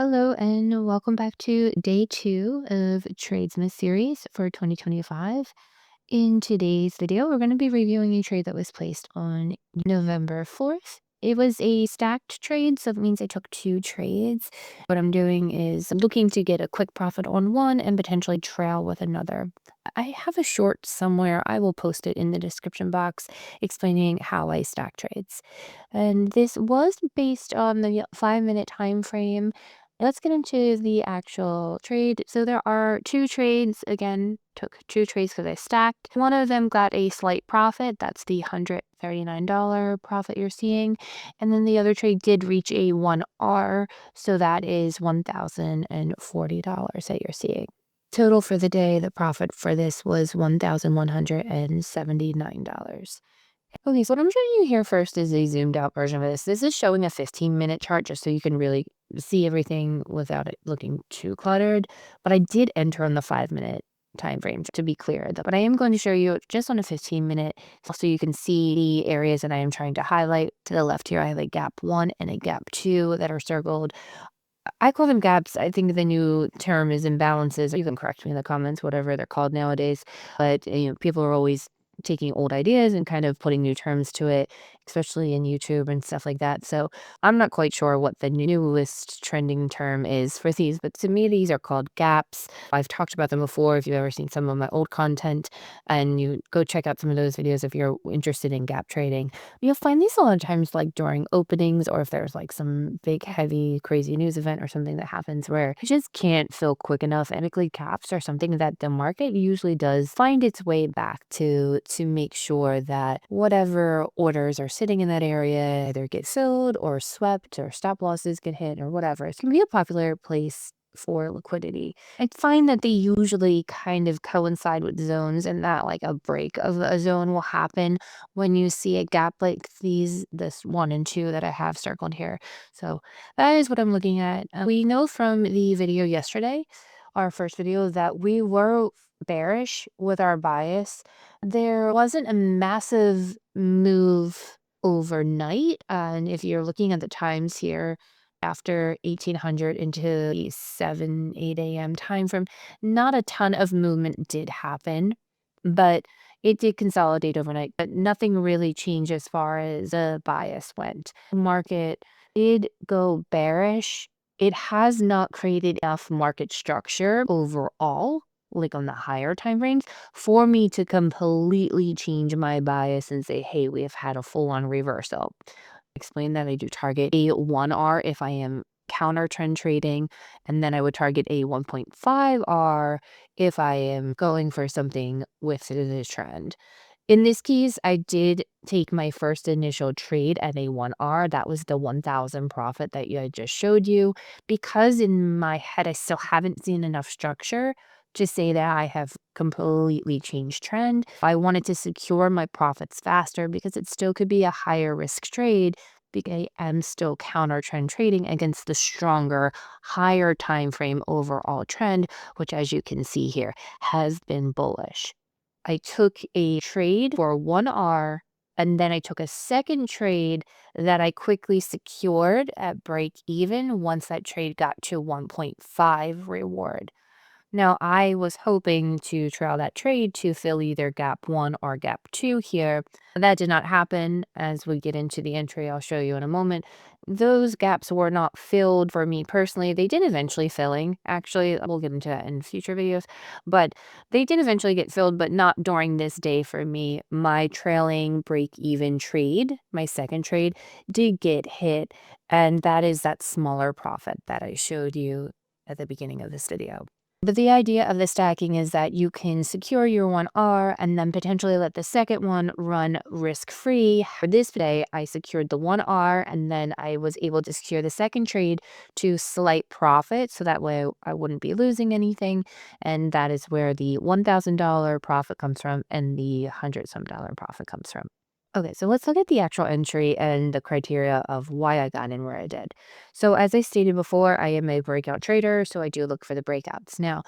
Hello and welcome back to day two of Tradesmith series for 2025. In today's video, we're going to be reviewing a trade that was placed on November 4th. It was a stacked trade, so that means I took two trades. What I'm doing is I'm looking to get a quick profit on one and potentially trail with another. I have a short somewhere. I will post it in the description box explaining how I stack trades. And this was based on the 5-minute time frame. Let's get into the actual trade. So there are two trades. Again, took two trades because I stacked. One of them got a slight profit. That's the $139 profit you're seeing. And then the other trade did reach a 1R. So that is $1,040 that you're seeing. Total for the day, the profit for this was $1,179. Okay, so what I'm showing you here first is a zoomed out version of this. This is showing a 15-minute chart just so you can really see everything without it looking too cluttered. But I did enter on the 5-minute time frame to be clear. But I am going to show you just on a 15-minute so you can see the areas that I am trying to highlight. To the left here, I have a gap 1 and a gap 2 that are circled. I call them gaps. I think the new term is imbalances. You can correct me in the comments, whatever they're called nowadays. But people are always taking old ideas and kind of putting new terms to it, especially in YouTube and stuff like that. So I'm not quite sure what the newest trending term is for these, but to me, these are called gaps. I've talked about them before. If you've ever seen some of my old content, and you go check out some of those videos if you're interested in gap trading. You'll find these a lot of times like during openings, or if there's like some big, heavy, crazy news event or something that happens where it just can't fill quick enough. And weekly caps are something that the market usually does find its way back to make sure that whatever orders are sitting in that area either get filled or swept or stop losses get hit or whatever. It can be a popular place for liquidity. I find that they usually kind of coincide with zones, and that like a break of a zone will happen when you see a gap like this 1 and 2 that I have circled here. So that is what I'm looking at. We know from the video yesterday, our first video, that we were bearish with our bias. There wasn't a massive move overnight. And if you're looking at the times here, after 1800 into the 7, 8 a.m. time frame, not a ton of movement did happen, but it did consolidate overnight. But nothing really changed as far as the bias went. Market did go bearish. It has not created enough market structure overall, like on the higher time frames, for me to completely change my bias and say, hey, we have had a full-on reversal. Explain that I do target a 1R if I am counter trend trading, and then I would target a 1.5R if I am going for something with the trend. In this case, I did take my first initial trade at a 1R. That was the 1,000 profit that I just showed you, because in my head, I still haven't seen enough structure to say that I have completely changed trend. I wanted to secure my profits faster because it still could be a higher risk trade, because I am still counter trend trading against the stronger, higher time frame overall trend, which, as you can see here, has been bullish. I took a trade for 1R, and then I took a second trade that I quickly secured at break even once that trade got to 1.5 reward. Now, I was hoping to trail that trade to fill either gap 1 or gap 2 here. That did not happen. As we get into the entry, I'll show you in a moment. Those gaps were not filled for me personally. They did eventually filling. Actually, we'll get into that in future videos. But they did eventually get filled, but not during this day for me. My trailing break-even trade, my second trade, did get hit. And that is that smaller profit that I showed you at the beginning of this video. But the idea of the stacking is that you can secure your 1R and then potentially let the second one run risk-free. For this day, I secured the 1R, and then I was able to secure the second trade to slight profit, so that way I wouldn't be losing anything. And that is where the $1,000 profit comes from and the $100-some profit comes from. Okay, so let's look at the actual entry and the criteria of why I got in where I did. So as I stated before, I am a breakout trader, so I do look for the breakouts. Now,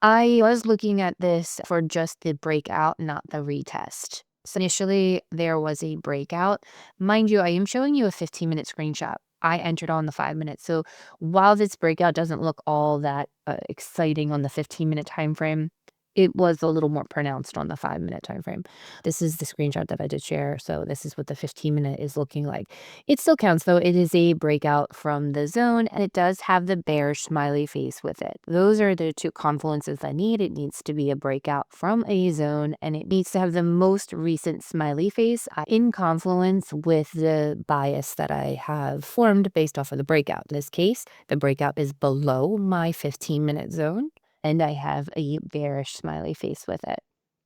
I was looking at this for just the breakout, not the retest. So initially, there was a breakout. Mind you, I am showing you a 15-minute screenshot. I entered on the 5 minutes. So while this breakout doesn't look all that exciting on the 15-minute time frame, it was a little more pronounced on the 5 minute time frame. This is the screenshot that I did share. So this is what the 15-minute is looking like. It still counts though. It is a breakout from the zone, and it does have the bearish smiley face with it. Those are the two confluences I need. It needs to be a breakout from a zone, and it needs to have the most recent smiley face in confluence with the bias that I have formed based off of the breakout. In this case, the breakout is below my 15-minute zone, and I have a bearish smiley face with it.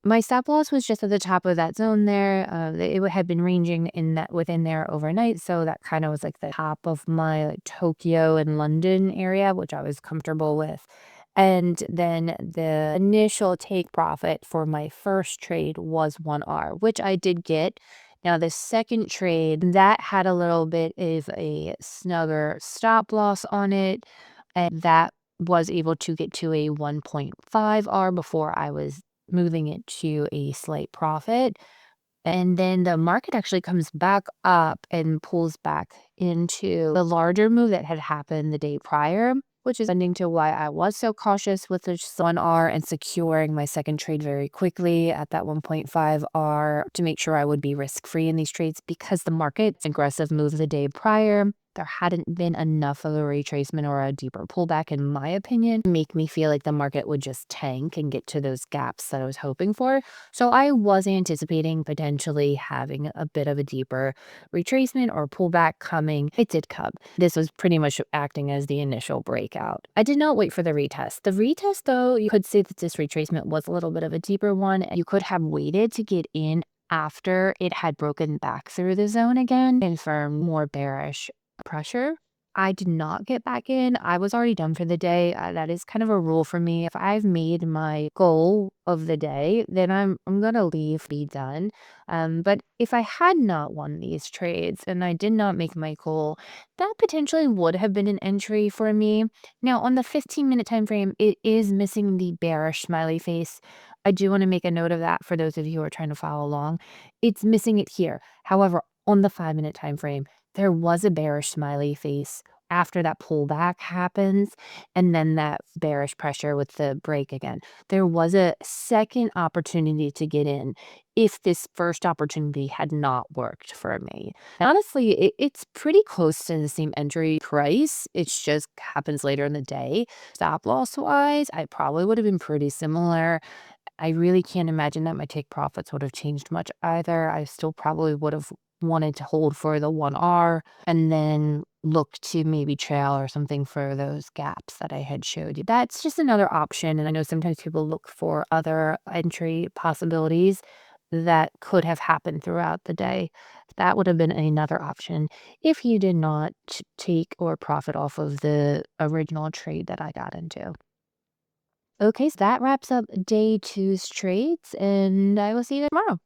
My stop loss was just at the top of that zone there. It had been ranging in that within there overnight, so that kind of was like the top of my Tokyo and London area, which I was comfortable with. And then the initial take profit for my first trade was 1R, which I did get. Now the second trade, that had a little bit of a snugger stop loss on it, and that was able to get to a 1.5R before I was moving it to a slight profit. And then the market actually comes back up and pulls back into the larger move that had happened the day prior, which is ending to why I was so cautious with the 1R and securing my second trade very quickly at that 1.5R to make sure I would be risk-free in these trades, because the market's aggressive move the day prior, there hadn't been enough of a retracement or a deeper pullback, in my opinion, to make me feel like the market would just tank and get to those gaps that I was hoping for. So I was anticipating potentially having a bit of a deeper retracement or pullback coming. It did come. This was pretty much acting as the initial breakout. I did not wait for the retest. The retest, though, you could say that this retracement was a little bit of a deeper one. You could have waited to get in after it had broken back through the zone again and for more bearish pressure. I did not get back in. I was already done for the day. That is kind of a rule for me. If I've made my goal of the day, then I'm gonna leave, be done. But if I had not won these trades and I did not make my goal, that potentially would have been an entry for me. Now on the 15-minute time frame, it is missing the bearish smiley face. I do want to make a note of that for those of you who are trying to follow along. It's missing it here. However, on the 5 minute time frame, there was a bearish smiley face after that pullback happens, and then that bearish pressure with the break again. There was a second opportunity to get in if this first opportunity had not worked for me. Honestly, it's pretty close to the same entry price. It just happens later in the day. Stop loss wise, I probably would have been pretty similar. I really can't imagine that my take profits would have changed much either. I still probably would have wanted to hold for the 1R and then look to maybe trail or something for those gaps that I had showed you. That's just another option. And I know sometimes people look for other entry possibilities that could have happened throughout the day. That would have been another option if you did not take or profit off of the original trade that I got into. Okay, so that wraps up day two's trades, and I will see you tomorrow.